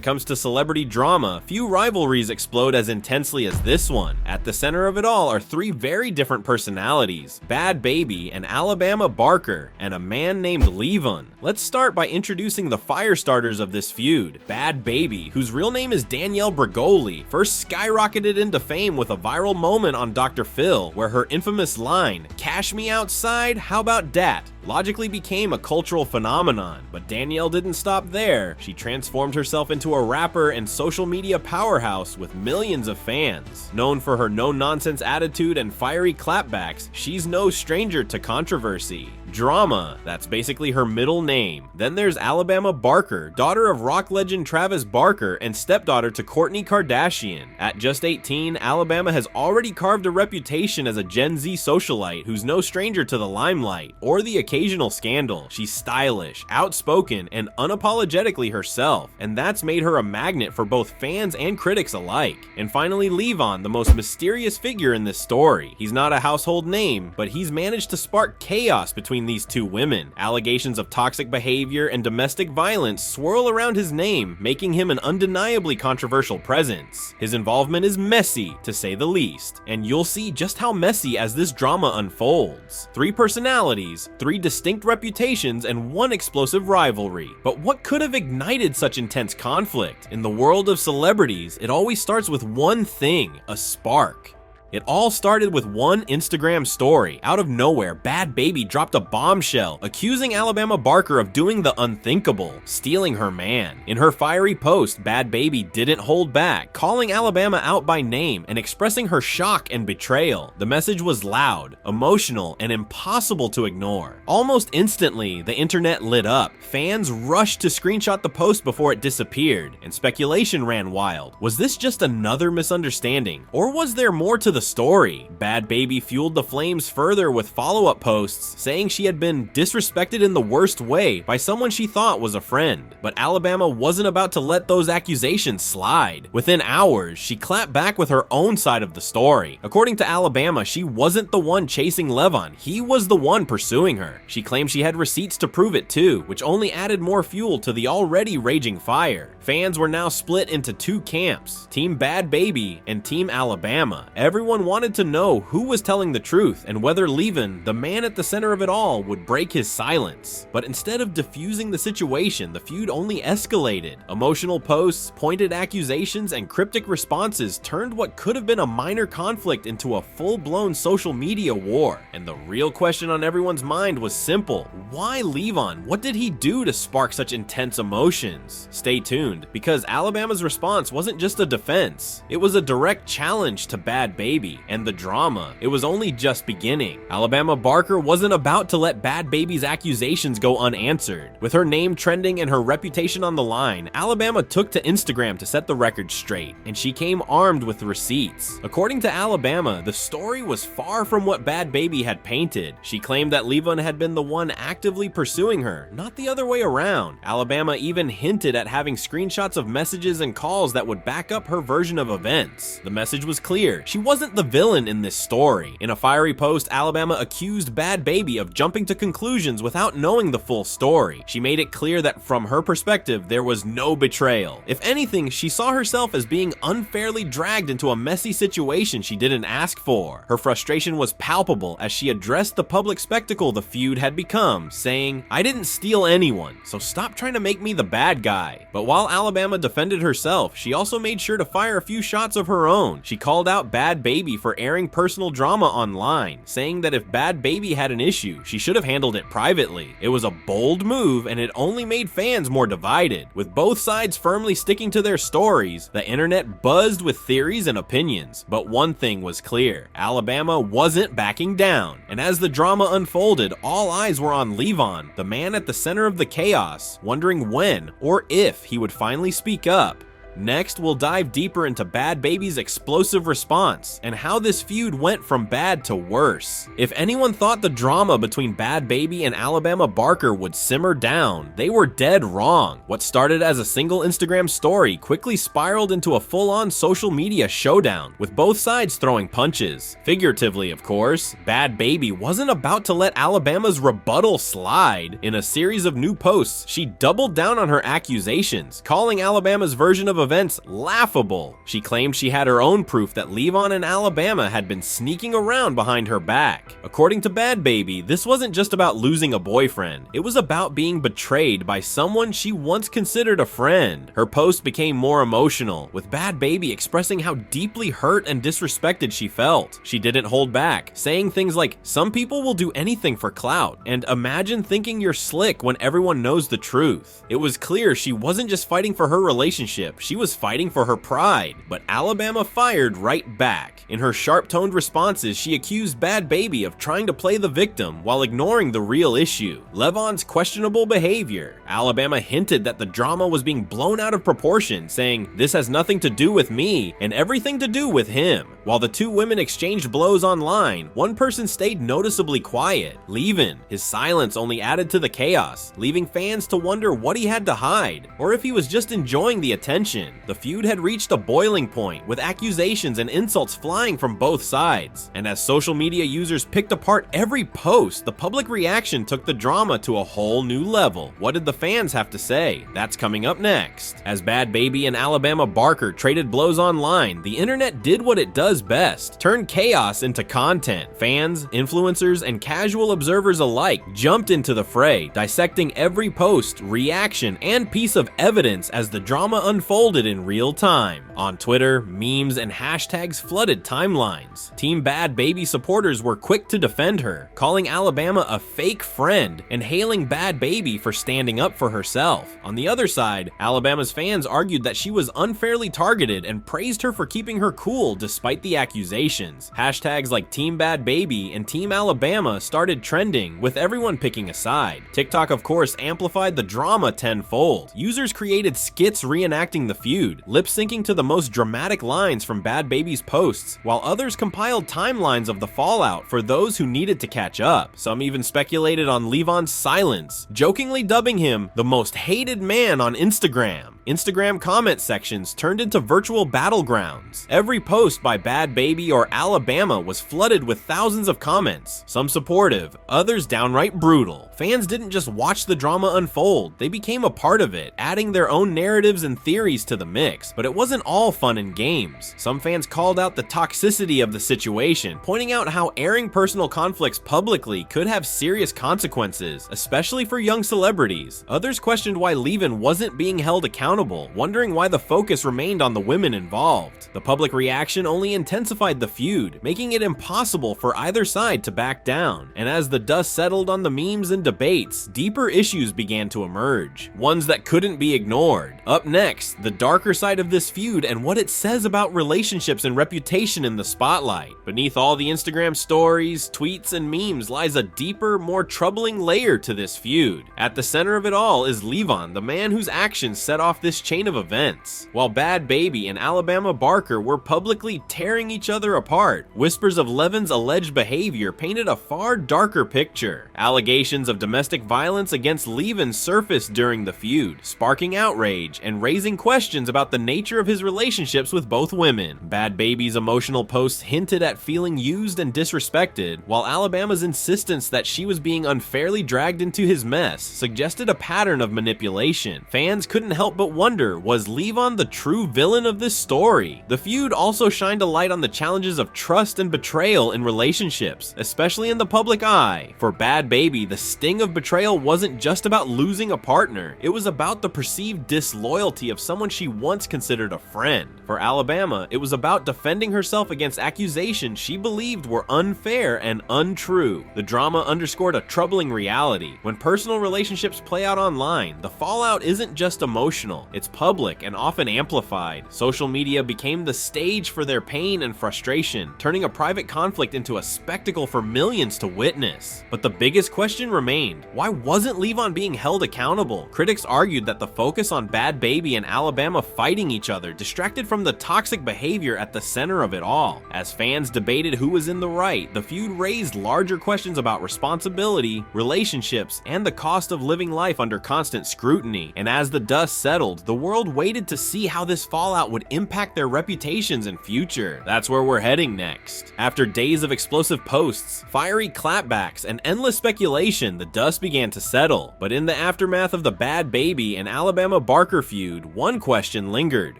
it comes to celebrity drama, few rivalries explode as intensely as this one. At the center of it all are three very different personalities, Bhad Bhabie and Alabama Barker, and a man named Leavon. Let's start by introducing the fire starters of this feud. Bhad Bhabie, whose real name is Danielle Bregoli, first skyrocketed into fame with a viral moment on Dr. Phil, where her infamous line, "Cash me outside, how about dat?" logically became a cultural phenomenon. But Danielle didn't stop there. She transformed herself into a rapper and social media powerhouse with millions of fans. Known for her no-nonsense attitude and fiery clapbacks, she's no stranger to controversy. Drama, that's basically her middle name. Then there's Alabama Barker, daughter of rock legend Travis Barker and stepdaughter to Kourtney Kardashian. At just 18, Alabama has already carved a reputation as a Gen Z socialite who's no stranger to the limelight or the occasional scandal. She's stylish, outspoken, and unapologetically herself, and that's made her a magnet for both fans and critics alike. And finally, Leavon, the most mysterious figure in this story. He's not a household name, but he's managed to spark chaos between these two women. Allegations of toxic behavior and domestic violence swirl around his name, making him an undeniably controversial presence. His involvement is messy, to say the least, and you'll see just how messy as this drama unfolds. Three personalities, three distinct reputations, and one explosive rivalry. But what could have ignited such intense conflict? In the world of celebrities, it always starts with one thing, a spark. It all started with one Instagram story. Out of nowhere, Bhad Bhabie dropped a bombshell, accusing Alabama Barker of doing the unthinkable, stealing her man. In her fiery post, Bhad Bhabie didn't hold back, calling Alabama out by name and expressing her shock and betrayal. The message was loud, emotional, and impossible to ignore. Almost instantly, the internet lit up. Fans rushed to screenshot the post before it disappeared, and speculation ran wild. Was this just another misunderstanding, or was there more to the story? Bhad Bhabie fueled the flames further with follow-up posts saying she had been disrespected in the worst way by someone she thought was a friend. But Alabama wasn't about to let those accusations slide. Within hours, she clapped back with her own side of the story. According to Alabama, she wasn't the one chasing Leavon, he was the one pursuing her. She claimed she had receipts to prove it too, which only added more fuel to the already raging fire. Fans were now split into two camps, Team Bhad Bhabie and Team Alabama. Everyone wanted to know who was telling the truth and whether Leavon, the man at the center of it all, would break his silence. But instead of diffusing the situation, the feud only escalated. Emotional posts, pointed accusations, and cryptic responses turned what could have been a minor conflict into a full-blown social media war. And the real question on everyone's mind was simple. Why Leavon? What did he do to spark such intense emotions? Stay tuned, because Alabama's response wasn't just a defense. It was a direct challenge to Bhad Bhabie. And the drama, it was only just beginning. Alabama Barker wasn't about to let Bhad Bhabie's accusations go unanswered. With her name trending and her reputation on the line, Alabama took to Instagram to set the record straight, and she came armed with receipts. According to Alabama, the story was far from what Bhad Bhabie had painted. She claimed that Leavon had been the one actively pursuing her, not the other way around. Alabama even hinted at having screenshots of messages and calls that would back up her version of events. The message was clear. She wasn't the villain in this story. In a fiery post, Alabama accused Bhad Bhabie of jumping to conclusions without knowing the full story. She made it clear that from her perspective, there was no betrayal. If anything, she saw herself as being unfairly dragged into a messy situation she didn't ask for. Her frustration was palpable as she addressed the public spectacle the feud had become, saying, "I didn't steal anyone, so stop trying to make me the bad guy." But while Alabama defended herself, she also made sure to fire a few shots of her own. She called out Bhad Bhabie for airing personal drama online, saying that if Bhad Bhabie had an issue, she should have handled it privately. It was a bold move, and it only made fans more divided. With both sides firmly sticking to their stories, the internet buzzed with theories and opinions. But one thing was clear, Alabama wasn't backing down. And as the drama unfolded, all eyes were on Leavon, the man at the center of the chaos, wondering when or if he would finally speak up. Next, we'll dive deeper into Bhad Bhabie's explosive response and how this feud went from bad to worse. If anyone thought the drama between Bhad Bhabie and Alabama Barker would simmer down, they were dead wrong. What started as a single Instagram story quickly spiraled into a full-on social media showdown, with both sides throwing punches. Figuratively, of course. Bhad Bhabie wasn't about to let Alabama's rebuttal slide. In a series of new posts, she doubled down on her accusations, calling Alabama's version of events laughable. She claimed she had her own proof that Leavon and Alabama had been sneaking around behind her back. According to Bhad Bhabie, this wasn't just about losing a boyfriend, it was about being betrayed by someone she once considered a friend. Her post became more emotional, with Bhad Bhabie expressing how deeply hurt and disrespected she felt. She didn't hold back, saying things like, "Some people will do anything for clout," and "Imagine thinking you're slick when everyone knows the truth." It was clear she wasn't just fighting for her relationship, she was fighting for her pride. But Alabama fired right back. In her sharp-toned responses, she accused Bhad Bhabie of trying to play the victim while ignoring the real issue, Leavon's questionable behavior. Alabama hinted that the drama was being blown out of proportion, saying, "This has nothing to do with me and everything to do with him." While the two women exchanged blows online, one person stayed noticeably quiet, Leavon. His silence only added to the chaos, leaving fans to wonder what he had to hide, or if he was just enjoying the attention. The feud had reached a boiling point, with accusations and insults flying from both sides. And as social media users picked apart every post, the public reaction took the drama to a whole new level. What did the fans have to say? That's coming up next. As Bhad Bhabie and Alabama Barker traded blows online, the internet did what it does best: turn chaos into content. Fans, influencers, and casual observers alike jumped into the fray, dissecting every post, reaction, and piece of evidence as the drama unfolded in real time. On Twitter, memes and hashtags flooded timelines. Team Bhad Bhabie supporters were quick to defend her, calling Alabama a fake friend and hailing Bhad Bhabie for standing up for herself. On the other side, Alabama's fans argued that she was unfairly targeted and praised her for keeping her cool despite the accusations. Hashtags like Team Bhad Bhabie and Team Alabama started trending, with everyone picking a side. TikTok, of course, amplified the drama tenfold. Users created skits reenacting the feud, lip-syncing to the most dramatic lines from Bhad Bhabie's posts, while others compiled timelines of the fallout for those who needed to catch up. Some even speculated on Leavon's silence, jokingly dubbing him the most hated man on Instagram. Instagram comment sections turned into virtual battlegrounds. Every post by Bhad Bhabie or Alabama was flooded with thousands of comments, some supportive, others downright brutal. Fans didn't just watch the drama unfold, they became a part of it, adding their own narratives and theories to the mix. But it wasn't all fun and games. Some fans called out the toxicity of the situation, pointing out how airing personal conflicts publicly could have serious consequences, especially for young celebrities. Others questioned why Leavon wasn't being held accountable, wondering why the focus remained on the women involved. The public reaction only intensified the feud, making it impossible for either side to back down. And as the dust settled on the memes and debates, deeper issues began to emerge, ones that couldn't be ignored. Up next, the darker side of this feud and what it says about relationships and reputation in the spotlight. Beneath all the Instagram stories, tweets, and memes lies a deeper, more troubling layer to this feud. At the center of it all is Leavon, the man whose actions set off this chain of events. While Bhad Bhabie and Alabama Barker were publicly tearing each other apart, whispers of Leavon's alleged behavior painted a far darker picture. Allegations of domestic violence against Leavon surfaced during the feud, sparking outrage and raising questions about the nature of his relationships with both women. Bhad Bhabie's emotional posts hinted at feeling used and disrespected, while Alabama's insistence that she was being unfairly dragged into his mess suggested a pattern of manipulation. Fans couldn't help but wonder, was Leavon the true villain of this story? The feud also shined a light on the challenges of trust and betrayal in relationships, especially in the public eye. For Bhad Bhabie, the sting of betrayal wasn't just about losing a partner, it was about the perceived disloyalty of someone she once considered a friend. For Alabama, it was about defending herself against accusations she believed were unfair and untrue. The drama underscored a troubling reality. When personal relationships play out online, the fallout isn't just emotional, it's public and often amplified. Social media became the stage for their pain pain and frustration, turning a private conflict into a spectacle for millions to witness. But the biggest question remained: why wasn't Leavon being held accountable? Critics argued that the focus on Bhad Bhabie and Alabama fighting each other distracted from the toxic behavior at the center of it all. As fans debated who was in the right, the feud raised larger questions about responsibility, relationships, and the cost of living life under constant scrutiny. And as the dust settled, the world waited to see how this fallout would impact their reputations and future. That's where we're heading next. After days of explosive posts, fiery clapbacks, and endless speculation, the dust began to settle. But in the aftermath of the Bhad Bhabie and Alabama Barker feud, one question lingered: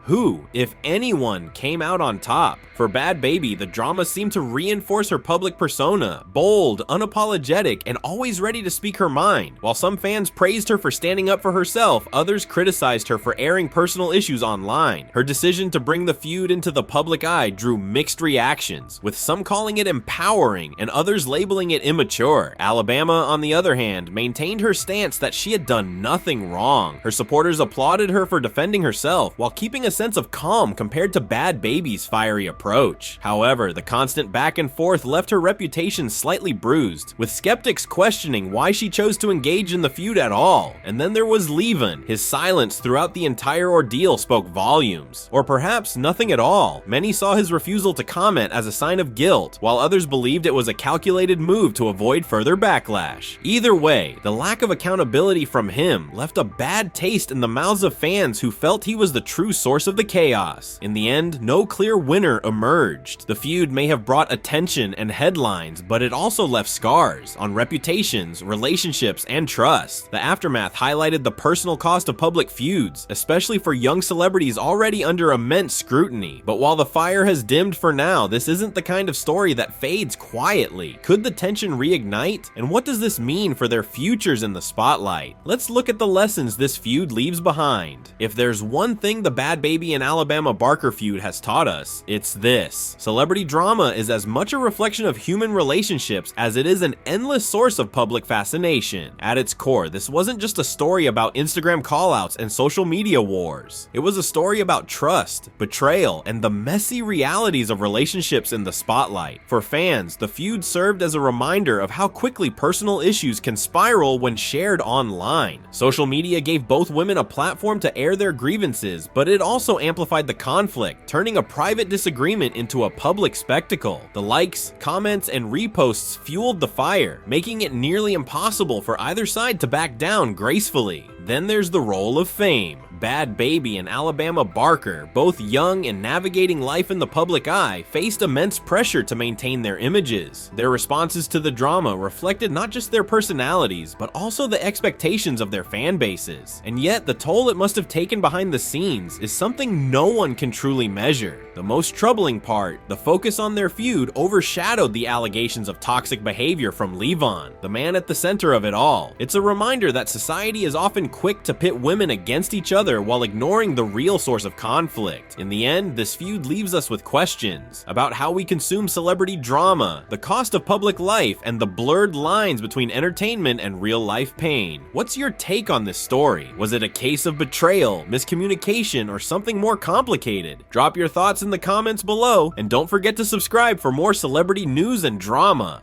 who, if anyone, came out on top? For Bhad Bhabie, the drama seemed to reinforce her public persona: bold, unapologetic, and always ready to speak her mind. While some fans praised her for standing up for herself, others criticized her for airing personal issues online. Her decision to bring the feud into the public eye drew mixed reactions, with some calling it empowering and others labeling it immature. Alabama, on the other hand, maintained her stance that she had done nothing wrong. Her supporters applauded her for defending herself while keeping a sense of calm compared to Bhad Bhabie's fiery approach. However, the constant back and forth left her reputation slightly bruised, with skeptics questioning why she chose to engage in the feud at all. And then there was Leavon. His silence throughout the entire ordeal spoke volumes. Or perhaps nothing at all. Many saw his refusal to comment as a sign of guilt, while others believed it was a calculated move to avoid further backlash. Either way, the lack of accountability from him left a bad taste in the mouths of fans who felt he was the true source of the chaos. In the end, no clear winner emerged. The feud may have brought attention and headlines, but it also left scars on reputations, relationships, and trust. The aftermath highlighted the personal cost of public feuds, especially for young celebrities already under immense scrutiny. But while the fire has dimmed for now, this isn't the kind of story that fades quietly. Could the tension reignite? And what does this mean for their futures in the spotlight? Let's look at the lessons this feud leaves behind. If there's one thing the Bhad Bhabie and Alabama Barker feud has taught us, it's this: celebrity drama is as much a reflection of human relationships as it is an endless source of public fascination. At its core, this wasn't just a story about Instagram callouts and social media wars. It was a story about trust, betrayal, and the messy realities of relationships in the spotlight. For fans, the feud served as a reminder of how quickly personal issues can spiral when shared online. Social media gave both women a platform to air their grievances, but it also amplified the conflict, turning a private disagreement into a public spectacle. The likes, comments, and reposts fueled the fire, making it nearly impossible for either side to back down gracefully. Then there's the role of fame. Bhad Bhabie and Alabama Barker, both young and navigating life in the public eye, faced immense pressure to maintain their images. Their responses to the drama reflected not just their personalities, but also the expectations of their fan bases. And yet, the toll it must have taken behind the scenes is something no one can truly measure. The most troubling part: the focus on their feud overshadowed the allegations of toxic behavior from Leavon, the man at the center of it all. It's a reminder that society is often quick to pit women against each other while ignoring the real source of conflict. In the end, this feud leaves us with questions about how we consume celebrity drama, the cost of public life, and the blurred lines between entertainment and real-life pain. What's your take on this story? Was it a case of betrayal, miscommunication, or something more complicated? Drop your thoughts in the comments below, and don't forget to subscribe for more celebrity news and drama.